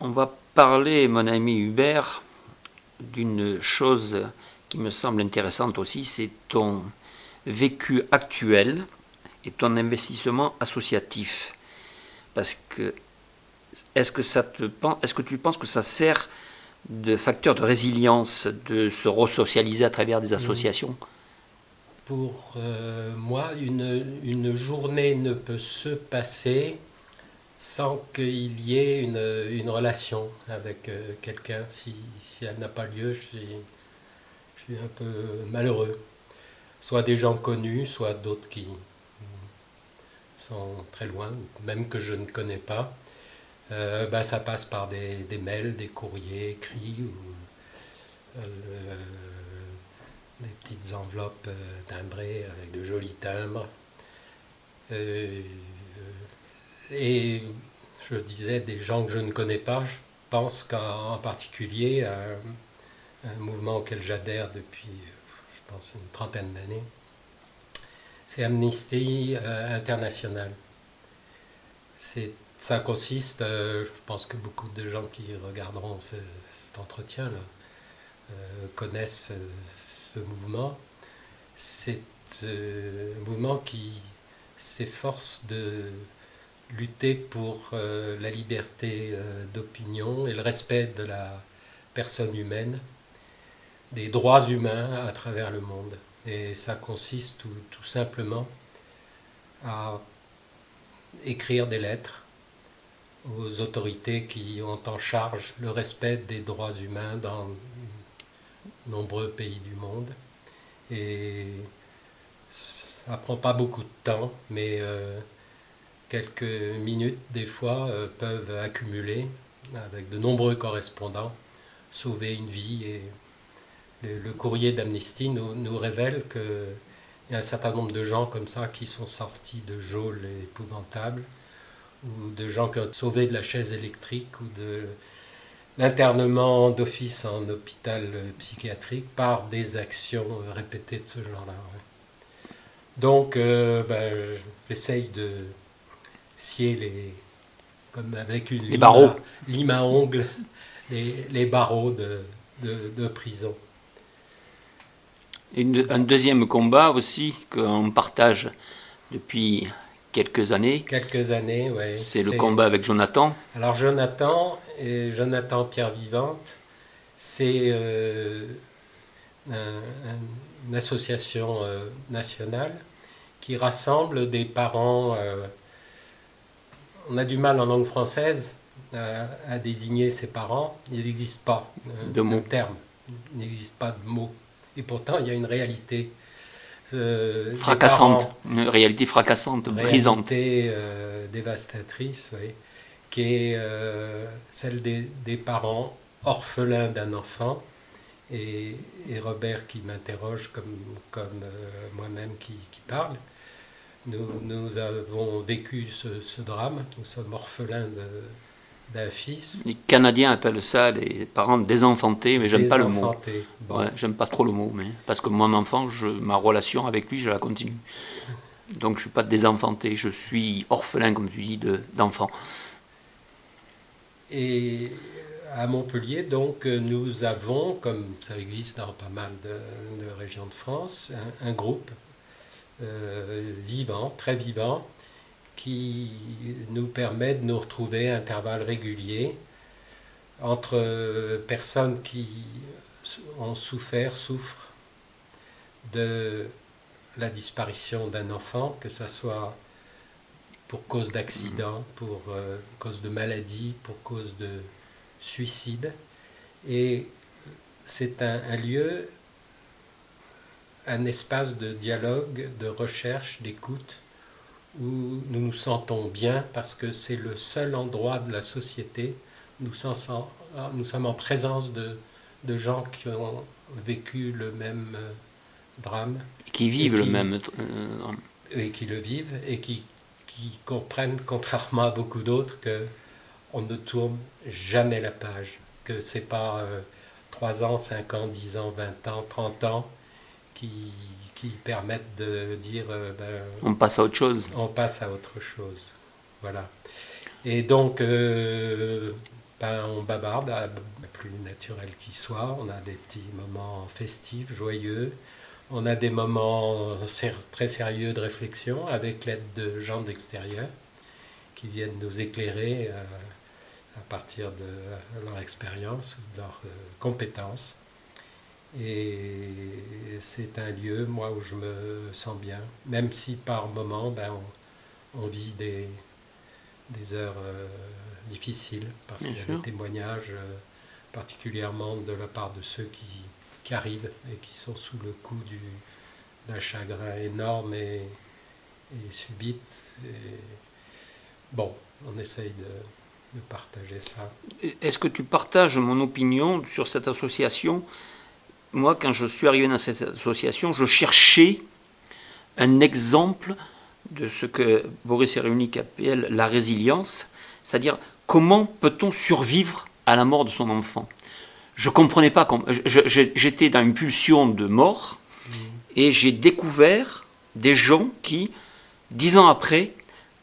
On va parler, mon ami Hubert, d'une chose qui me semble intéressante aussi, c'est ton vécu actuel et ton investissement associatif. Parce que est-ce que tu penses que ça sert de facteur de résilience de se resocialiser à travers des associations? Pour moi, une journée ne peut se passer sans qu'il y ait une relation avec quelqu'un. Si elle n'a pas lieu, je suis un peu malheureux. Soit des gens connus, soit d'autres qui sont très loin, même que je ne connais pas. Ça passe par des mails, des courriers écrits ou des petites enveloppes timbrées avec de jolis timbres. Euh, et je disais des gens que je ne connais pas, je pense qu'en particulier à un mouvement auquel j'adhère depuis, je pense, une trentaine d'années, c'est Amnesty International. Ça consiste, je pense que beaucoup de gens qui regarderont cet entretien-là connaissent ce mouvement. C'est un mouvement qui s'efforce de lutter pour la liberté d'opinion et le respect de la personne humaine, des droits humains à travers le monde. Et ça consiste tout simplement à écrire des lettres aux autorités qui ont en charge le respect des droits humains dans de nombreux pays du monde. Et ça prend pas beaucoup de temps, mais quelques minutes des fois peuvent accumuler avec de nombreux correspondants, sauver une vie. Et le courrier d'Amnesty nous révèle qu'il y a un certain nombre de gens comme ça qui sont sortis de geôles épouvantables, ou de gens qui ont sauvé de la chaise électrique ou de l'internement d'office en hôpital psychiatrique par des actions répétées de ce genre-là. Ouais. Donc, j'essaye de scier comme avec une Les barreaux. lime à ongles, les barreaux de prison. Un deuxième combat aussi qu'on partage depuis quelques années, Quelques années, ouais. c'est le combat avec Jonathan. Alors Jonathan Pierre Vivante, c'est une association nationale qui rassemble des parents. On a du mal en langue française à désigner ses parents. Il n'existe pas un terme, il n'existe pas de mot. Et pourtant, il y a une réalité fracassante, une réalité fracassante, brisante. Réalité dévastatrice, oui, qui est celle des parents orphelins d'un enfant. Et Robert qui m'interroge comme moi-même qui parle. Nous avons vécu ce drame, nous sommes orphelins d'un fils. Les Canadiens appellent ça les parents désenfantés, mais j'aime pas le mot. Bon. Ouais, j'aime pas trop le mot, mais parce que mon enfant, ma relation avec lui, je la continue. Donc je suis pas désenfanté, je suis orphelin, comme tu dis, d'enfant. Et à Montpellier, donc, nous avons, comme ça existe dans pas mal de régions de France, un groupe vivant, très vivant, qui nous permet de nous retrouver à intervalles réguliers entre personnes qui ont souffrent de la disparition d'un enfant, que ce soit pour cause d'accident, pour cause de maladie, pour cause de suicide. Et c'est un lieu, un espace de dialogue, de recherche, d'écoute, où nous nous sentons bien parce que c'est le seul endroit de la société où nous sommes en présence de gens qui ont vécu le même drame. Qui vivent le même. Et qui le vivent et qui comprennent, contrairement à beaucoup d'autres, qu'on ne tourne jamais la page, que c'est pas 3 ans, 5 ans, 10 ans, 20 ans, 30 ans qui permettent de dire on passe à autre chose. On passe à autre chose. Voilà. Et donc, ben, on bavarde, le plus naturel qui soit. On a des petits moments festifs, joyeux. On a des moments très sérieux de réflexion avec l'aide de gens d'extérieur qui viennent nous éclairer à partir de leur expérience, de leurs compétences. Et c'est un lieu, moi, où je me sens bien, même si par moments, ben, on vit des heures difficiles, parce Bien qu'il y a sûr. des témoignages, particulièrement de la part de ceux qui arrivent et qui sont sous le coup d'un chagrin énorme et subite. Et bon, on essaye de partager ça. Est-ce que tu partages mon opinion sur cette association? Moi, quand je suis arrivé dans cette association, je cherchais un exemple de ce que Boris Cyrulnik appelle la résilience, c'est-à-dire comment peut-on survivre à la mort de son enfant. Je ne comprenais pas, j'étais dans une pulsion de mort, et j'ai découvert des gens qui, 10 ans après,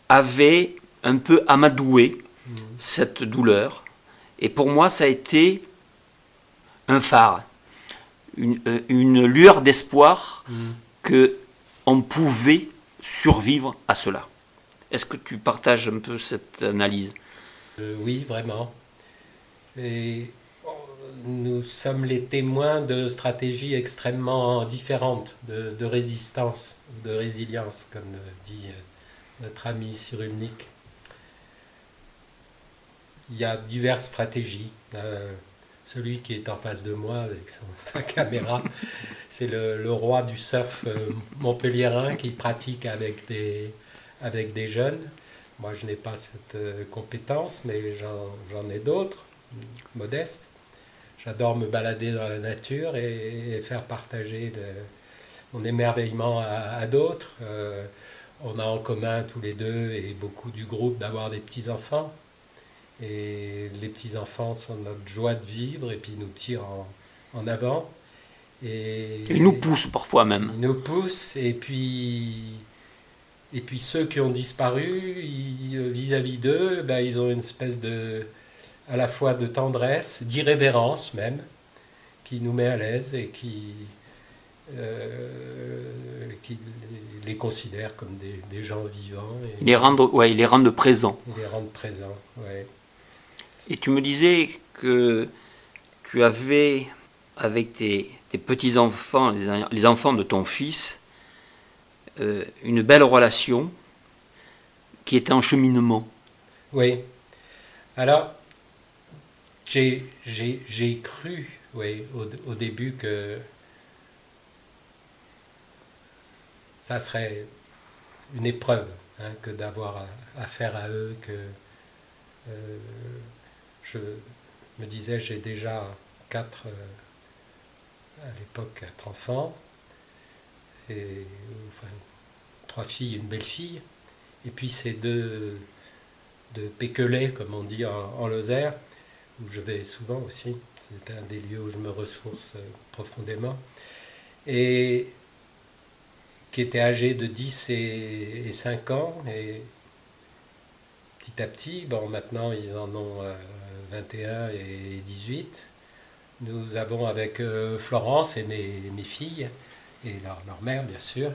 avaient un peu amadoué cette douleur. Et pour moi, ça a été un phare, une lueur d'espoir qu'on pouvait survivre à cela. Est-ce que tu partages un peu cette analyse? Oui, vraiment. Et nous sommes les témoins de stratégies extrêmement différentes de résistance, de résilience, comme dit notre ami Cyrulnik. Il y a diverses stratégies. Celui qui est en face de moi avec sa caméra, c'est le roi du surf montpelliérain qui pratique avec des jeunes. Moi, je n'ai pas cette compétence, mais j'en ai d'autres, modestes. J'adore me balader dans la nature et faire partager mon émerveillement à d'autres. On a en commun tous les deux et beaucoup du groupe d'avoir des petits-enfants. Et les petits-enfants sont notre joie de vivre et puis ils nous tirent en avant. Ils nous poussent parfois même. Ils nous poussent et puis ceux qui ont disparu, vis-à-vis d'eux, ben, ils ont une espèce à la fois de tendresse, d'irrévérence même, qui nous met à l'aise et qui les considère comme des gens vivants. Et ils les rendent présents. ils les rendent présents, ouais. Et tu me disais que tu avais, avec tes petits-enfants, les enfants de ton fils, une belle relation qui était en cheminement. Oui. Alors, j'ai cru, oui, au début que ça serait une épreuve, hein, que d'avoir affaire à eux, que je me disais, j'ai déjà à l'époque 4 enfants, enfin, 3 filles et une belle-fille, et puis ces deux péquelets, comme on dit en Lozère, où je vais souvent aussi. C'est un des lieux où je me ressource profondément. Et qui étaient âgés de 10 et 5 ans. Et petit à petit, bon, maintenant ils en ont 21 et 18. Nous avons avec Florence et mes filles, et leur mère bien sûr,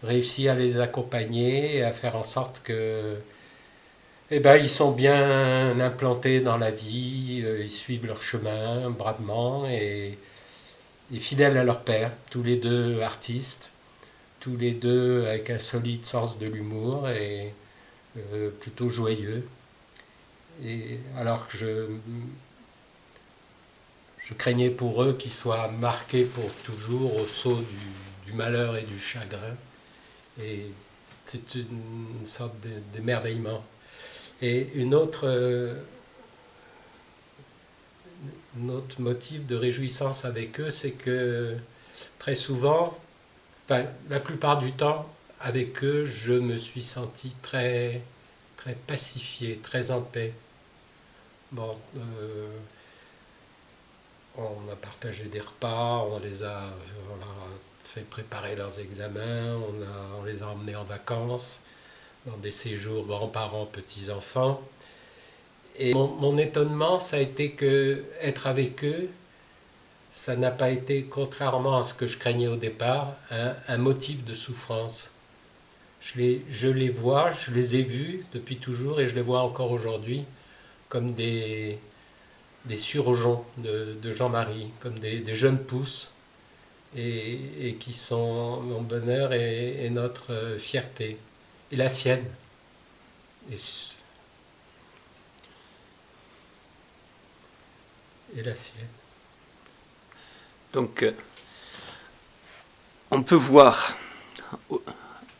réussi à les accompagner et à faire en sorte que ils sont bien implantés dans la vie, ils suivent leur chemin bravement et fidèles à leur père, tous les deux artistes, tous les deux avec un solide sens de l'humour et plutôt joyeux. Et alors que je craignais pour eux qu'ils soient marqués pour toujours au sceau du malheur et du chagrin. Et c'est une sorte d'émerveillement. Et un autre motif de réjouissance avec eux, c'est que très souvent, enfin, la plupart du temps, avec eux, je me suis senti très, très pacifié, très en paix. Bon, on a partagé des repas, on leur a fait préparer leurs examens, on les a emmenés en vacances, dans des séjours grands-parents, petits-enfants. Et mon étonnement, ça a été que être avec eux, ça n'a pas été, contrairement à ce que je craignais au départ, un motif de souffrance. Je les vois, je les ai vus depuis toujours et je les vois encore aujourd'hui comme des surgeons de Jean-Marie, comme des jeunes pousses et qui sont mon bonheur et notre fierté, et la sienne. Et, et la sienne. Donc, on peut voir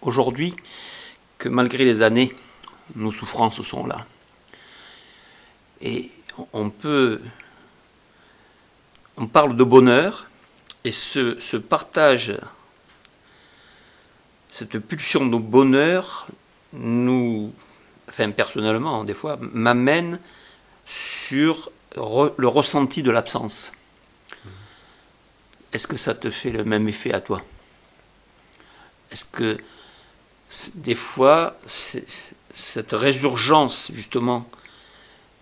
aujourd'hui que malgré les années, nos souffrances sont là. Et on parle de bonheur, et ce partage, cette pulsion de bonheur, personnellement, des fois, m'amène sur le ressenti de l'absence. Est-ce que ça te fait le même effet à toi? Est-ce que des fois, cette résurgence justement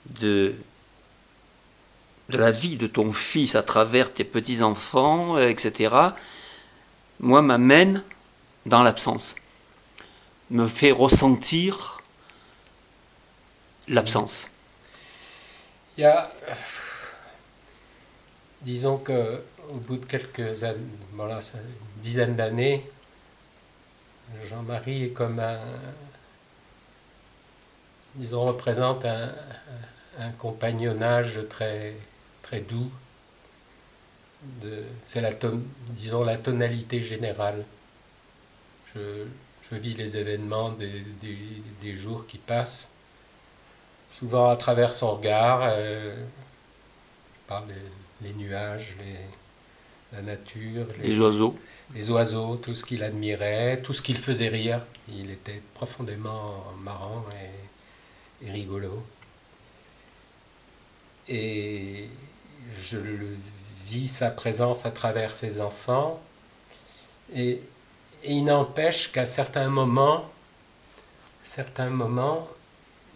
de la vie de ton fils à travers tes petits-enfants, etc., moi, m'amène dans l'absence, me fait ressentir l'absence. Il y a, disons que au bout de quelques années, voilà, une dizaine d'années, Jean-Marie est comme disons, représente un compagnonnage très, très doux. C'est disons, la tonalité générale. Je vis les événements des jours qui passent, souvent à travers son regard, par les nuages, la nature, les oiseaux, tout ce qu'il admirait, tout ce qu'il faisait rire. Il était profondément marrant et rigolo. Et je vis sa présence à travers ses enfants. Et il n'empêche qu'à certains moments,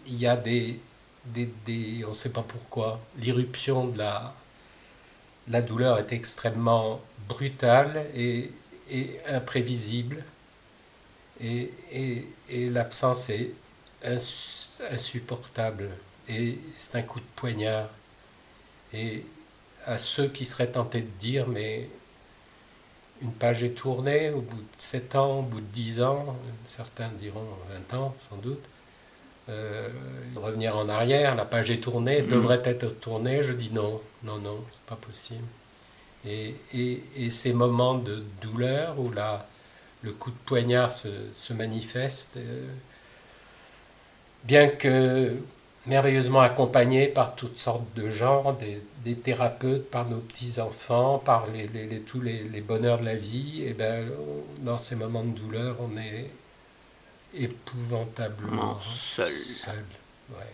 il y a on ne sait pas pourquoi, l'irruption de la douleur est extrêmement brutale et imprévisible. Et l'absence est insupportable. Et c'est un coup de poignard. Et à ceux qui seraient tentés de dire, mais une page est tournée au bout de 7 ans, au bout de 10 ans, certains diront 20 ans sans doute, revenir en arrière, la page est tournée, devrait être tournée, je dis non, c'est pas possible. Et ces moments de douleur où le coup de poignard se manifeste, bien que merveilleusement accompagné par toutes sortes de gens, des thérapeutes, par nos petits-enfants, par tous les bonheurs de la vie, et ben, dans ces moments de douleur, on est épouvantablement seul. Ouais.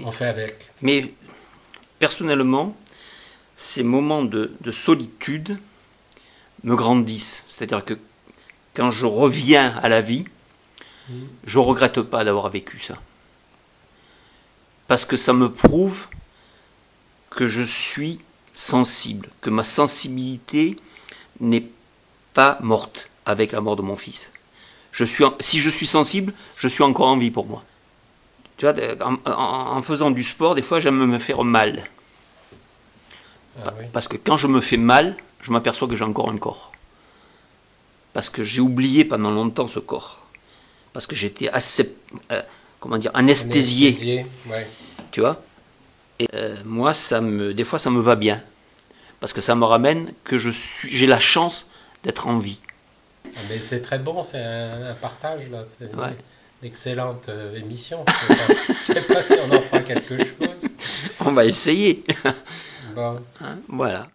On fait avec. Mais personnellement, ces moments de solitude me grandissent. C'est-à-dire que quand je reviens à la vie, je ne regrette pas d'avoir vécu ça. Parce que ça me prouve que je suis sensible, que ma sensibilité n'est pas morte avec la mort de mon fils. Si je suis sensible, je suis encore en vie pour moi. Tu vois, en faisant du sport, des fois, j'aime me faire mal. Oui. Parce que quand je me fais mal, je m'aperçois que j'ai encore un corps. Parce que j'ai oublié pendant longtemps ce corps. Parce que j'étais assez, anesthésié. Ouais. Tu vois. Et moi, des fois, ça me va bien. Parce que ça me ramène que j'ai la chance d'être en vie. Mais c'est très bon, c'est un partage, là. C'est une excellente émission. Je ne sais pas si on en fera quelque chose. On va essayer. Bon. Voilà.